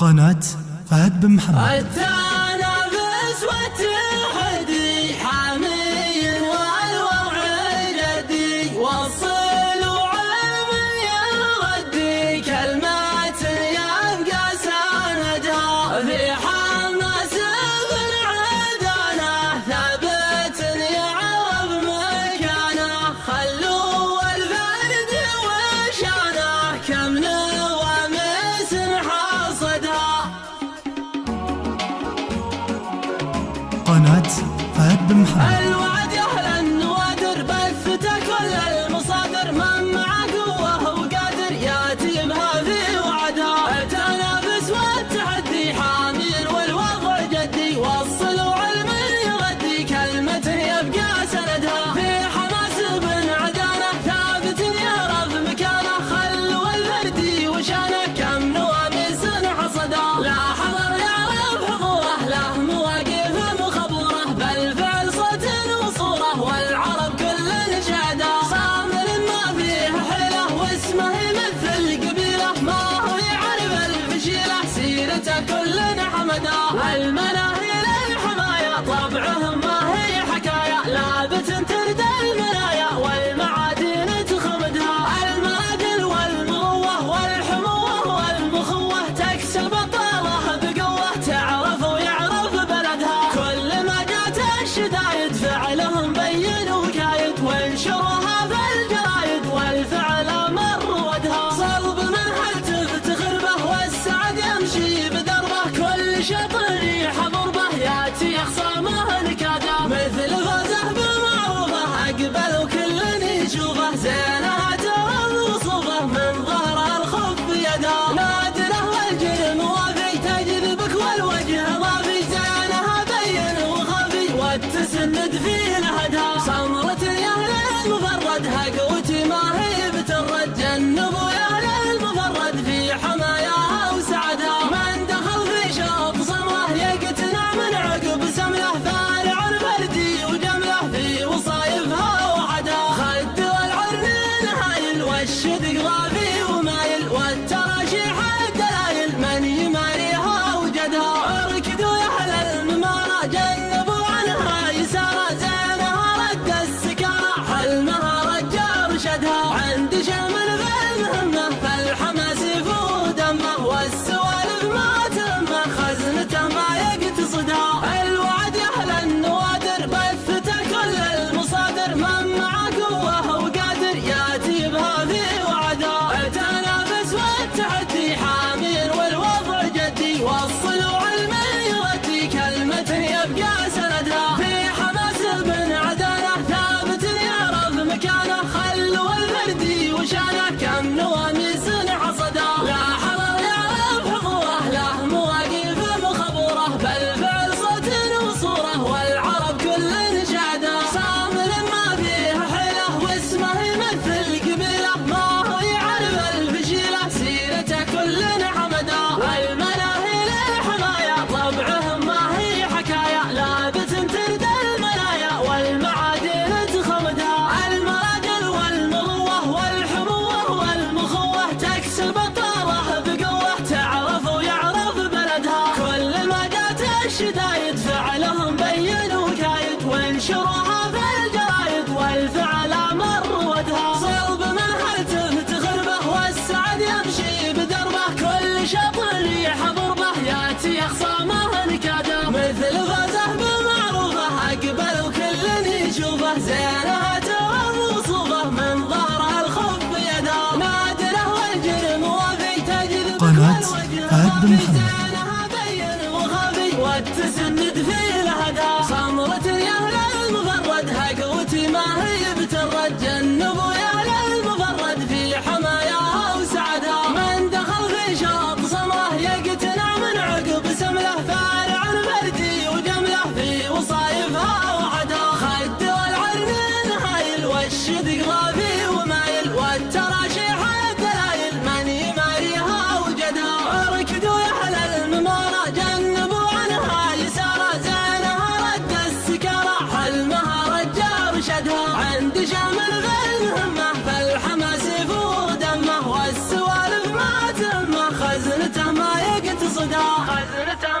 قناة فهد بن محمد. التنافس والتحدي حامي والوعي جدي، والصل وعلم يغدي كلمات يبقى سندها في حماس بن عدنه، ثابت يعرف مكانه خلوا الفرد وشانه كم نوامس حصدها. قناة فهد بن محمد. الوعد يا اهل النوادر بثته كل المصادر، من مع قوه وقادر ياتي بها في وعدها. التنافس والتحدي حامي والوضع جدي، والصل وعلم يغدي كلمة يبقى سندها في حماس بن عدنه، ثابت يعرف مكانه خلوا الفردي وشانه كم نواميس حصدها. لا حضر يعرف حضوره، له مواقف مخبوره بالفعل صوت وصوره، والعرب كل شهده صامر ما فيه حيله، واسمه يمثل قبيله ما هو يعرف الفشيله، سيرته كل حمده. المناهي للحمايه طبعهم ما هي حكايه، لابت ترد المنايا والمعادن تخمدها. المراجل والمروه والحموه والمخوه تكسب طاله بقوه، تعرف ويعرف بلدها. كل ما جات الشدايد فعلهم بين وكايد، وانشرها في الجرايد والفعل مر ودها. صلب من هل تفتخر به والسعد يمشي بدربه، كل شطر يحضر به ياتي خصامه نكاده، مثل فوزه بمعروفه اقبل وكل يشوفه، زينها ترى وصوفه من ظهر الخف يده. نادره والجرم وافي تجذبك والوجه ضافي، زينها بين وخفي والتسند في نهدها. صمرة يا اهل المفرد قوتي ما هي بترد، جنبوا يا اهل المفرد في حماياها وسعدها. من دخل في شوط صمره يقتنع من عقب سمله، فارع فردي وجمله في وصايفها وحدها. خد والعرن هايل والشدق ضافي ومايل، والتراشيح الدلايل من يماريها وجدها. اركدوا يا اهل الممارة جنبوا عنها يسارى، زينها رد السكارى حلمها رجع رشدها. عند شمل في المهمة فالحماس يفود دمه، والسوالف ما تهمه خزنته ما يقتصدها. الوعد يا اهل النوادر بثته كل المصادر، من مع قوه وقادر ياتي بها في وعدها. التنافس والتحدي حامي والوضع جدي، والصل وعلم يغدي كلمة يبقى سندها في حماس بن عدنه، ثابت يعرف مكانه خلوا الفردي وشانه كم نواميس حصدها. لا حضر يعرف حضوره، له مواقف مخبوره بالفعل صوت وصوره، والعرب كل شهده صامر ما فيه حيله، واسمه يمثل قبيله ما هو يعرف الفشيله، سيرته كل حمده. المناهي للحمايه طبعهم ما هي حكايه، لابت ترد المنايا والمعادن تخمدها. المراجل والمروه والحموه والمخوه تكسب طاله بقوه، تعرف ويعرف بلدها. كل ما جات الشدايد فعلهم بين وكايد، وانشرها في الجرايد والفعل مر ودها. صلب من هل تفتخر به والسعد يمشي بدربه، كل شطر يحضر به ياتي خصامه نكاده، مثل فوزه بمعروفه اقبل وكل يشوفه، زينها ترى وصوفه من ظهر الخف يده. نادره والجرم وافي تجذبك قناة والوجه فهد بن ضافي، محمد. زينها بين وخفي والتسند في لهدها. صمرة يا اهل المفرد قوتي ما هي بترد، جنبوا يا اهل المفرد في حماياها وسعدها. من دخل في شوط صمره يقتنع من عقب سمله، فارع فردي وجمله في وصايفها وحدها. خد والعرن هايل والشدق ضافي ومايل، والتراشيح الدلايل من يماريها وجدها. اركدوا يا اهل الممارة جنبوا عنها يسارى، الصدى خزنة